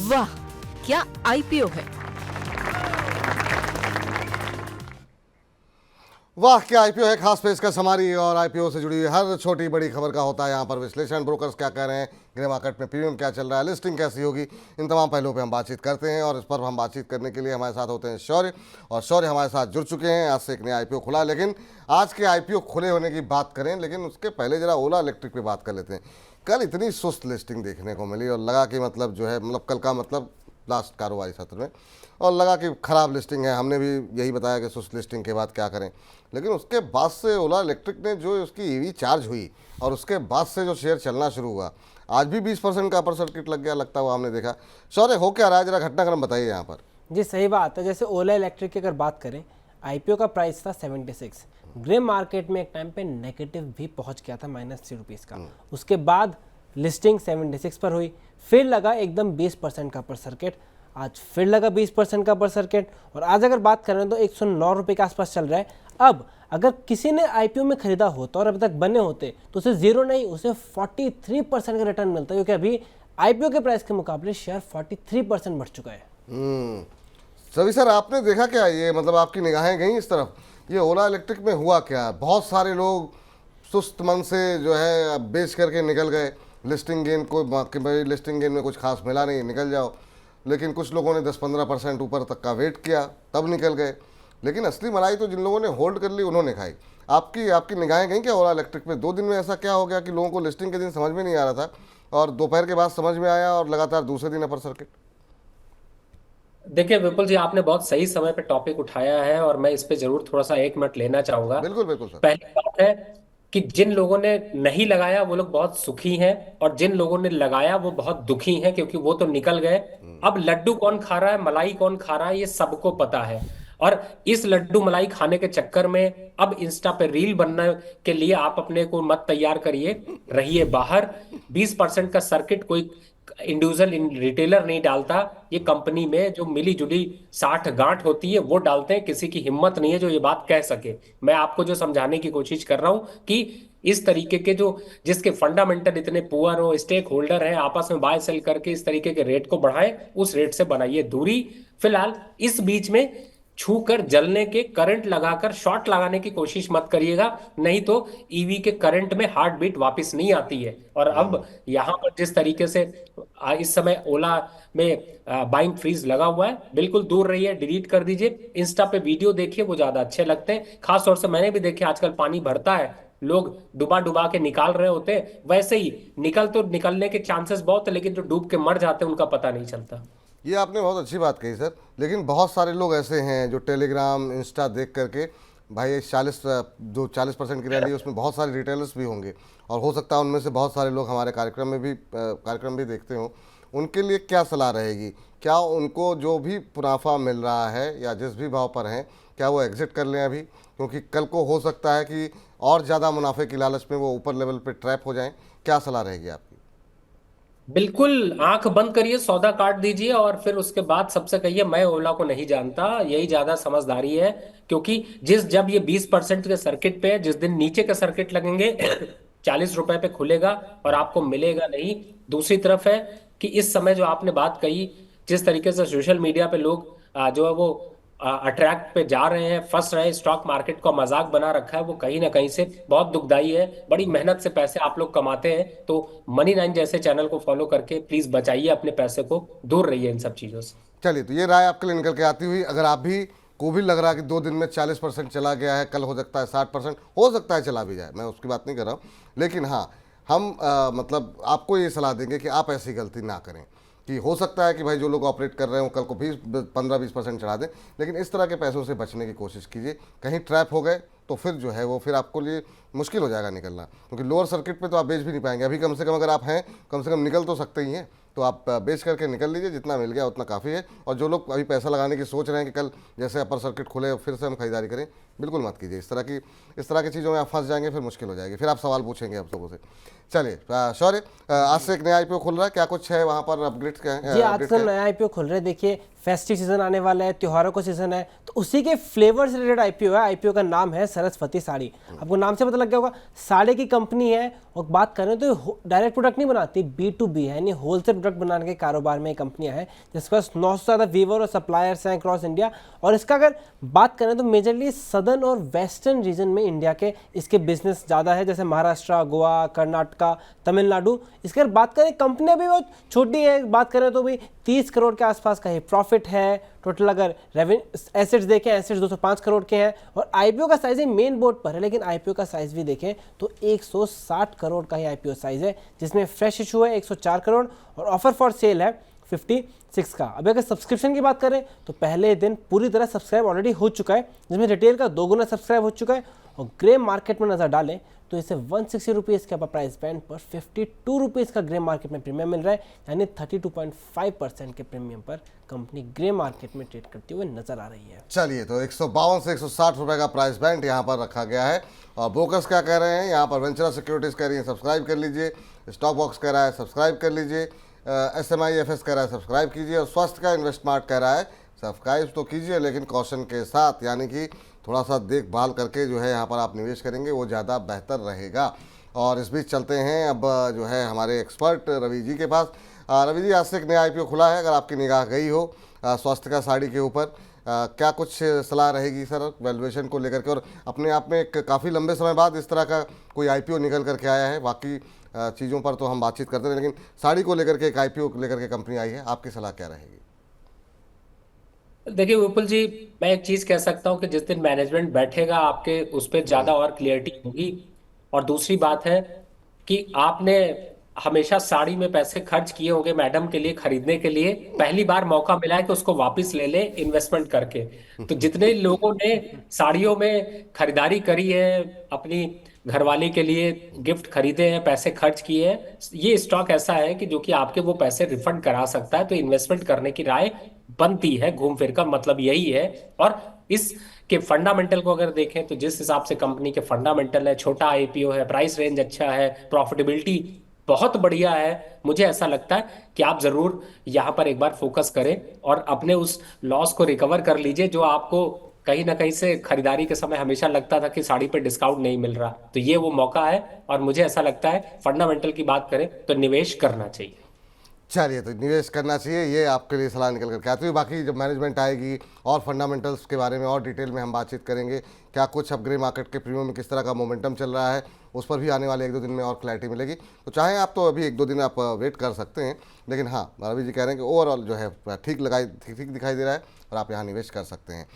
वाह, क्या आईपीओ है। वाह क्या आईपीओ है। खास पेशकश हमारी और आईपीओ से जुड़ी हुई हर छोटी बड़ी खबर का होता है यहाँ पर विश्लेषण। ब्रोकर्स क्या कह रहे हैं, ग्रे मार्केट में प्रीमियम क्या चल रहा है, लिस्टिंग कैसी होगी, इन तमाम पहलुओं पे हम बातचीत करते हैं। और इस पर हम बातचीत करने के लिए हमारे साथ होते हैं शौर्य, और शौर्य हमारे साथ जुड़ चुके हैं। आज से एक नया आईपीओ खुला, लेकिन आज के आईपीओ खुले होने की बात करें, लेकिन उसके पहले जरा ओला इलेक्ट्रिक पे बात कर लेते हैं। कल इतनी सुस्त लिस्टिंग देखने को मिली और लगा कि मतलब जो है मतलब कल का मतलब लास्ट कारोबारी सत्र में, और लगा कि ख़राब लिस्टिंग है। हमने भी यही बताया कि सुस्त लिस्टिंग के बाद क्या करें, लेकिन उसके बाद से ओला इलेक्ट्रिक ने जो उसकी ईवी चार्ज हुई और उसके बाद से जो शेयर चलना शुरू हुआ, आज भी 20% का अपर सर्किट लग गया लगता हुआ हमने देखा। शौर्य हो क्या रहा है, जरा घटनाक्रम बताइए यहाँ पर। जी सही बात है। जैसे ओला इलेक्ट्रिक की अगर बात करें, आईपीओ का प्राइस था 76, ग्रे मार्केट में एक टाइम पे नेगेटिव भी पहुंच गया था -3 रुपीज़ का। उसके बाद लिस्टिंग 76 पर हुई, फिर लगा एकदम 20% का अपर सर्किट, आज फिर लगा 20% का अपर सर्किट, और आज अगर बात करें तो 109 रुपये के आसपास चल रहा है। अब अगर किसी ने आईपीओ में खरीदा होता और अभी तक बने होते तो उसे जीरो नहीं, उसे 43% का रिटर्न मिलता, क्योंकि अभी आईपीओ के प्राइस के मुकाबले शेयर 43% बढ़ चुका है। सभी सर, आपने देखा क्या ये, मतलब आपकी निगाहें गई इस तरफ, ये ओला इलेक्ट्रिक में हुआ क्या? बहुत सारे लोग सुस्त मन से जो है बेच करके निकल गए। लिस्टिंग गेन को कि भाई लिस्टिंग गेन में कुछ खास मिला नहीं, निकल जाओ। लेकिन कुछ लोगों ने 10-15% ऊपर तक का वेट किया, तब निकल गए। लेकिन असली मलाई तो जिन लोगों ने होल्ड कर ली उन्होंने खाई। आपकी निगाहें गई क्या ओला इलेक्ट्रिक में? 2 दिन में ऐसा क्या हो गया कि लोगों को लिस्टिंग के दिन समझ में नहीं आ रहा था और दोपहर के बाद समझ में आया और लगातार दूसरे दिन अपर सर्किट? देखिए विपुल जी, आपने बहुत सही समय पे टॉपिक उठाया है और मैं इस पे जरूर थोड़ा सा 1 मिनट लेना चाहूंगा। बिल्कुल बिल्कुल सर। पहली बात है कि जिन लोगों ने नहीं लगाया वो लोग बहुत सुखी हैं, और जिन लोगों ने लगाया वो बहुत दुखी हैं, क्योंकि वो तो निकल गए। अब लड्डू कौन खा रहा है, मलाई कौन खा रहा है, ये सबको पता है। और इस लड्डू मलाई खाने के चक्कर में अब इंस्टा पे रील बनने के लिए आप अपने को मत तैयार करिए, रहिए बाहर। 20% का सर्किट कोई इंडिविजुअल रिटेलर नहीं डालता, ये कंपनी में जो मिली जुली 60 गांठ होती है वो डालते हैं। किसी की हिम्मत नहीं है जो ये बात कह सके। मैं आपको जो समझाने की कोशिश कर रहा हूं कि इस तरीके के जो जिसके फंडामेंटल इतने पुअर हो, स्टेक होल्डर है, आपस में बाय सेल करके इस तरीके के रेट को बढ़ाएं, उस रेट से बनाइए दूरी। फिलहाल इस बीच में छू कर जलने के, करंट लगाकर शॉर्ट लगाने की कोशिश मत करिएगा, नहीं तो ईवी के करंट में हार्ट बीट वापस नहीं आती है। और अब यहां पर जिस तरीके से इस समय ओला में बाइंग फ्रीज लगा हुआ है, बिल्कुल दूर रहिए, डिलीट कर दीजिए। इंस्टा पे वीडियो देखिए, वो ज्यादा अच्छे लगते हैं। खास तौर से मैंने भी देखे, आजकल पानी भरता है, लोग डुबा डुबा के निकाल रहे होते हैं, वैसे ही निकलने के चांसेस बहुत है, लेकिन जो डूब के मर जाते हैं उनका पता नहीं चलता। ये आपने बहुत अच्छी बात कही सर, लेकिन बहुत सारे लोग ऐसे हैं जो टेलीग्राम इंस्टा देख करके, भाई 40% की रैली, उसमें बहुत सारे रिटेलर्स भी होंगे और हो सकता है उनमें से बहुत सारे लोग हमारे कार्यक्रम भी देखते हों। उनके लिए क्या सलाह रहेगी? क्या उनको जो भी मुनाफा मिल रहा है या जिस भी भाव पर हैं, क्या वो एग्जिट कर लें अभी? क्योंकि कल को हो सकता है कि और ज़्यादा मुनाफे की लालच में वो ऊपर लेवल पे ट्रैप हो जाएं। क्या सलाह रहेगी आपकी? बिल्कुल आंख बंद करिए, सौदा काट दीजिए, और फिर उसके बाद सबसे कहिए मैं ओला को नहीं जानता। यही ज्यादा समझदारी है, क्योंकि जब ये 20% के सर्किट पे, जिस दिन नीचे के सर्किट लगेंगे 40 रुपए पे खुलेगा और आपको मिलेगा नहीं। दूसरी तरफ है कि इस समय जो आपने बात कही, जिस तरीके से सोशल मीडिया पे लोग जो है वो अट्रैक्ट पे जा रहे हैं, फंस रहे हैं, स्टॉक मार्केट को मजाक बना रखा है, वो कहीं ना कहीं से बहुत दुखदाई है। बड़ी मेहनत से पैसे आप लोग कमाते हैं, तो मनी 9 जैसे चैनल को फॉलो करके प्लीज बचाइए अपने पैसे को, दूर रहिए इन सब चीजों से। चलिए, तो ये राय आपके लिए निकल के आती हुई। अगर आप भी को भी लग रहा है कि 2 दिन में 40% चला गया है, कल हो सकता है 60%, हो सकता है चला भी जाए, मैं उसकी बात नहीं कर रहा हूँ, लेकिन हाँ हम मतलब आपको ये सलाह देंगे कि आप ऐसी गलती ना करें। कि हो सकता है कि भाई जो लोग ऑपरेट कर रहे हो कल को 15-20% चढ़ा दें, लेकिन इस तरह के पैसों से बचने की कोशिश कीजिए। कहीं ट्रैप हो गए तो फिर जो है वो फिर आपको लिए मुश्किल हो जाएगा निकलना, क्योंकि लोअर सर्किट पे तो आप बेच भी नहीं पाएंगे। अभी कम से कम अगर आप हैं, कम से कम निकल तो सकते ही हैं, तो आप बेच करके निकल लीजिए, जितना मिल गया उतना काफ़ी है। और जो लोग अभी पैसा लगाने की सोच रहे हैं कि कल जैसे अपर सर्किट खुले फिर से हम खरीदारी करें, बिल्कुल मत कीजिए। इस तरह की चीज़ों में आप फंस जाएंगे, फिर मुश्किल हो जाएगी, फिर आप सवाल पूछेंगे आप लोगों से। चलिए शौर्य, आज से एक नया आईपीओ खुल रहा है, क्या कुछ है वहाँ पर अपडेट्स क्या है? जी आजकल नया आईपीओ खुल रहा है। देखिए फेस्टिव सीजन आने वाला है, त्योहारों का सीजन है, तो उसी के फ्लेवर से रिलेटेड आईपीओ है। आईपीओ का नाम है सरस्वती साड़ी। आपको नाम से पता लग गया होगा, साड़ी की कंपनी है। और बात करें तो डायरेक्ट प्रोडक्ट नहीं बनाती, B2B है, यानी होलसेल प्रोडक्ट बनाने के कारोबार में कंपनियां हैं, जिसके पास 900 से ज़्यादा वीवर और सप्लायर्स हैं अक्रॉस इंडिया। और इसका अगर बात करें तो मेजरली सदर्न और वेस्टर्न रीजन में इंडिया के इसके बिजनेस ज़्यादा है, जैसे महाराष्ट्र, गोवा, कर्नाटका, तमिलनाडु। इसके अगर बात करें, कंपनी भी बहुत छोटी है, बात करें तो भी 30 करोड़ के आसपास का ही प्रॉफिट है टोटल। अगर एसेट्स देखें, एसेट्स 205 करोड़ के हैं। और आईपीओ का साइज मेन बोर्ड पर है, लेकिन आईपीओ का साइज भी देखें तो 160 करोड़ का ही आईपीओ साइज है, जिसमें फ्रेश इशू है 104 करोड़ और ऑफर फॉर सेल है 56 का। अभी अगर सब्सक्रिप्शन की बात करें तो पहले दिन पूरी तरह सब्सक्राइब ऑलरेडी हो चुका है, जिसमें रिटेल का 2 गुना सब्सक्राइब हो चुका है। और ग्रे मार्केट में नजर डालें तो इसे 160 रुपीज़ के प्राइस बैंड पर 52 रुपीज़ का ग्रे मार्केट में प्रीमियम मिल रहा है, यानी 32.5% के प्रीमियम पर कंपनी ग्रे मार्केट में ट्रेड करती हुई नजर आ रही है। चलिए, तो 152 से 160 रुपए का प्राइस बैंड यहाँ पर रखा गया है। और ब्रोकर्स क्या कह रहे हैं यहाँ पर? वेंचुरा सिक्योरिटीज़ कह रही है सब्सक्राइब कर लीजिए, स्टॉक बॉक्स कह रहा है सब्सक्राइब कर लीजिए, SMIFS कह रहा है सब्सक्राइब कीजिए, और स्वास्थ्य का इन्वेस्टमार्ट कह रहा है सब्सक्राइब तो कीजिए, लेकिन कॉशन के साथ, यानी कि थोड़ा सा देखभाल करके जो है यहाँ पर आप निवेश करेंगे वो ज़्यादा बेहतर रहेगा। और इस बीच चलते हैं अब जो है हमारे एक्सपर्ट रवि जी के पास। रवि जी, आज से एक नया आईपीओ खुला है, अगर आपकी निगाह गई हो स्वास्थ्य का साड़ी के ऊपर, क्या कुछ सलाह रहेगी सर वैल्यूएशन को लेकर के? और अपने आप में एक काफ़ी लंबे समय बाद इस तरह का कोई आईपीओ निकल करके आया है। बाकी चीज़ों पर तो हम बातचीत करते हैं, लेकिन साड़ी को लेकर के एक आईपीओ लेकर के कंपनी आई है, आपकी सलाह क्या रहेगी? देखिए विपुल जी, मैं एक चीज कह सकता हूँ कि जिस दिन मैनेजमेंट बैठेगा आपके उस पर ज्यादा और क्लियरिटी होगी। और दूसरी बात है कि आपने हमेशा साड़ी में पैसे खर्च किए होंगे मैडम के लिए खरीदने के लिए, पहली बार मौका मिला है कि उसको वापस ले ले इन्वेस्टमेंट करके। तो जितने लोगों ने साड़ियों में खरीदारी करी है, अपनी घरवाली के लिए गिफ्ट खरीदे हैं, पैसे खर्च किए हैं, ये स्टॉक ऐसा है कि जो कि आपके वो पैसे रिफंड करा सकता है। तो इन्वेस्टमेंट करने की राय बनती है, घूम फिर का मतलब यही है। और इस के फंडामेंटल को अगर देखें तो जिस हिसाब से कंपनी के फंडामेंटल है, छोटा आईपीओ है, प्राइस रेंज अच्छा है, प्रॉफिटेबिलिटी बहुत बढ़िया है, मुझे ऐसा लगता है कि आप जरूर यहाँ पर एक बार फोकस करें और अपने उस लॉस को रिकवर कर लीजिए, जो आपको कहीं ना कहीं से खरीदारी के समय हमेशा लगता था कि साड़ी पे डिस्काउंट नहीं मिल रहा। तो ये वो मौका है और मुझे ऐसा लगता है फंडामेंटल की बात करें तो निवेश करना चाहिए। चलिए, तो निवेश करना चाहिए, ये आपके लिए सलाह निकल करके आती है। बाकी जब मैनेजमेंट आएगी और फंडामेंटल्स के बारे में और डिटेल में हम बातचीत करेंगे, क्या कुछ अब ग्रे मार्केट के प्रीमियम में किस तरह का मोमेंटम चल रहा है, उस पर भी आने वाले 1-2 दिन में और क्लैरिटी मिलेगी। तो चाहे आप तो अभी 1-2 दिन आप वेट कर सकते हैं, लेकिन हाँ, रवि जी कह रहे हैं कि ओवरऑल जो है ठीक दिखाई दे रहा है और आप यहाँ निवेश कर सकते हैं।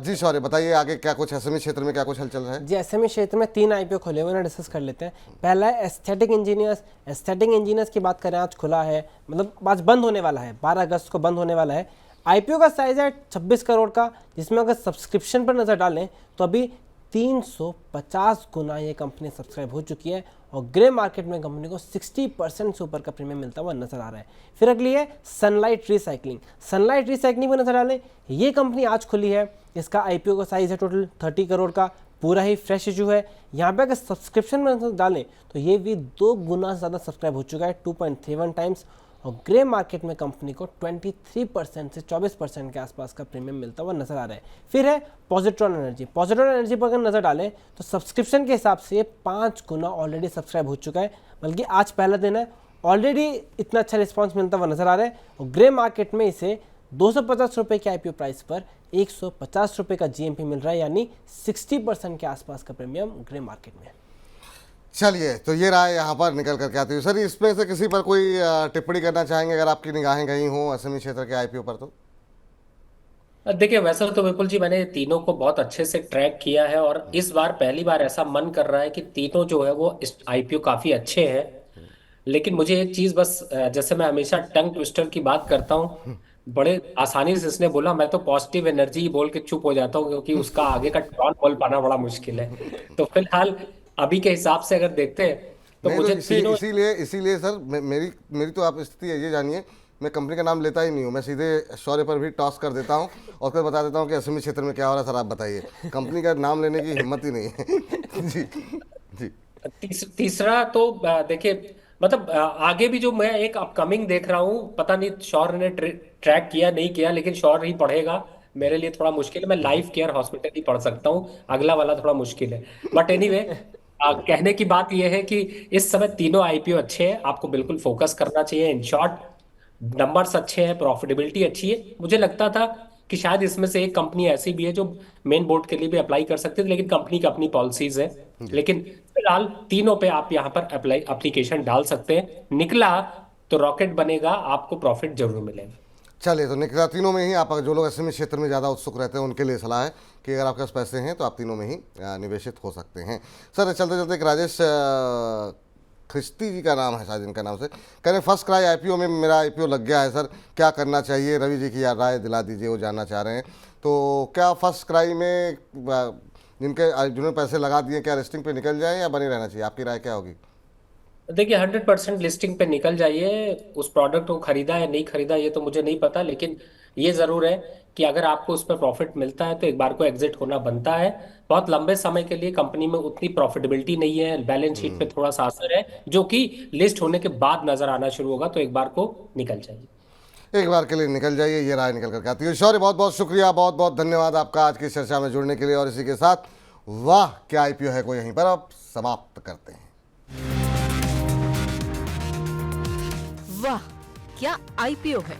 जी शौर्य, बताइए आगे क्या कुछ एसएमई क्षेत्र में क्या कुछ हलचल है? जी एसएमई क्षेत्र में 3 आईपीओ खुले हुए हैं, डिस्कस कर लेते हैं। पहला है एस्थेटिक इंजीनियर्स। एस्थेटिक इंजीनियर्स की बात करें, आज खुला है, मतलब आज बंद होने वाला है, 12 अगस्त को बंद होने वाला है। आईपीओ का साइज है 26 करोड़ का, जिसमें अगर सब्सक्रिप्शन पर नजर डालें तो अभी 350 गुना ये कंपनी सब्सक्राइब हो चुकी है। और ग्रे मार्केट में कंपनी को 60% से ऊपर का प्रीमियम मिलता हुआ नजर आ रहा है। फिर अगली है सनलाइट रिसाइकलिंग। सनलाइट रिसाइकलिंग पर नजर डालें, ये कंपनी आज खुली है, इसका आईपीओ का साइज है टोटल 30 करोड़ का, पूरा ही फ्रेश इशू है। यहाँ पे अगर सब्सक्रिप्शन में डालें तो ये भी 2 गुना से ज़्यादा सब्सक्राइब हो चुका है, 2.31 टाइम्स। और ग्रे मार्केट में कंपनी को 23% से 24% के आसपास का प्रीमियम मिलता हुआ नजर आ रहा है। फिर है पॉजिट्रॉन एनर्जी। पॉजिट्रॉन एनर्जी पर अगर नजर डालें तो सब्सक्रिप्शन के हिसाब से 5 गुना ऑलरेडी सब्सक्राइब हो चुका है, बल्कि आज पहला दिन है, ऑलरेडी इतना अच्छा रिस्पॉन्स मिलता हुआ नजर आ रहा है। और ग्रे मार्केट में इसे 250 रुपये के आईपीओ प्राइस पर 150 रुपये का जीएमपी मिल रहा है, यानी 60% के आसपास का प्रीमियम ग्रे मार्केट में। चलिए, तो ये राय यहाँ पर निकल करके आती है। सर, इसमें से किसी पर कोई टिप्पणी करना चाहेंगे अगर आपकी निगाहें गई हों एसएमई क्षेत्र के आईपीओ पर? तो देखिए वैसे तो विपुल जी मैंने तीनों को बहुत अच्छे से ट्रैक किया है और इस बार पहली बार ऐसा मन कर रहा है कि तीनों जो है वो आईपीओ काफी अच्छे हैं। लेकिन मुझे एक चीज बस जैसे मैं हमेशा टंग ट्विस्टर की बात करता हूँ, बड़े आसानी से इसने बोला, मैं तो पॉजिटिव एनर्जी बोल के चुप हो जाता हूँ क्योंकि उसका आगे का टॉन बोल पाना बड़ा मुश्किल है। तो फिलहाल अभी के हिसाब से अगर देखते हैं तो नहीं, मुझे तो तीनों इसीलिए सर मेरी तो आप स्थिति ये जानिए मैं कंपनी का नाम लेता ही नहीं हूँ, मैं सीधे शौर्य पर भी टॉस कर देता हूँ और फिर बता देता हूँ कि एसएमई क्षेत्र में क्या हो रहा है सर, आप बताइए। कंपनी का नाम लेने की हिम्मत ही नहीं है। जी जी। तीसरा तो देखिए, मतलब आगे भी जो मैं एक अपकमिंग देख रहा हूँ, पता नहीं शौर्य ने ट्रैक किया नहीं किया, लेकिन शौर्य ही पढ़ेगा। मेरे लिए थोड़ा मुश्किल है, मैं लाइफ केयर हॉस्पिटल ही पढ़ सकता हूँ, अगला वाला थोड़ा मुश्किल है। बट एनीवे, कहने की बात यह है कि इस समय तीनों आईपीओ अच्छे हैं, आपको बिल्कुल फोकस करना चाहिए। इन शॉर्ट, नंबर्स अच्छे हैं, प्रॉफिटेबिलिटी अच्छी है। मुझे लगता था कि शायद इसमें से एक कंपनी ऐसी भी है जो मेन बोर्ड के लिए भी अप्लाई कर सकती है, लेकिन कंपनी की अपनी पॉलिसीज है। लेकिन फिलहाल तीनों पे आप यहाँ पर अप्लाई एप्लीकेशन डाल सकते हैं। निकला तो रॉकेट बनेगा, आपको प्रॉफिट जरूर मिलेगा। चलिए, तो निकला तीनों में ही आप, जो लोग एसएमई क्षेत्र में ज़्यादा उत्सुक रहते हैं उनके लिए सलाह है कि अगर आपके पास पैसे हैं तो आप तीनों में ही निवेशित हो सकते हैं। सर चलते चलते एक राजेश खिस्ती जी का नाम है शायद, इनका नाम से कह रहे फर्स्ट क्राई आईपीओ में मेरा आईपीओ लग गया है सर, क्या करना चाहिए? रवि जी की राय दिला दीजिए, वो जानना चाह रहे हैं। तो क्या फर्स्ट क्राई में जिन्होंने पैसे लगा दिए, क्या लिस्टिंग पे निकल जाए या बने रहना चाहिए? आपकी राय क्या होगी? देखिए, 100% लिस्टिंग पे निकल जाइए। उस प्रोडक्ट को खरीदा या नहीं खरीदा ये तो मुझे नहीं पता, लेकिन ये जरूर है कि अगर आपको उस पर प्रॉफिट मिलता है तो एक बार को एग्जिट होना बनता है। बहुत लंबे समय के लिए कंपनी में उतनी प्रॉफिटेबिलिटी नहीं है, बैलेंस शीट पे थोड़ा सा असर है, जो कि लिस्ट होने के बाद नजर आना शुरू होगा। तो एक बार को निकल जाइए, एक बार के लिए निकल जाइए, ये राय निकल करके आती है। शौर्य, बहुत बहुत शुक्रिया, बहुत बहुत धन्यवाद आपका आज की इस चर्चा में जुड़ने के लिए। और इसी के साथ वाह क्या आईपीओ है को यहीं पर अब समाप्त करते हैं। वाह क्या आईपीओ है।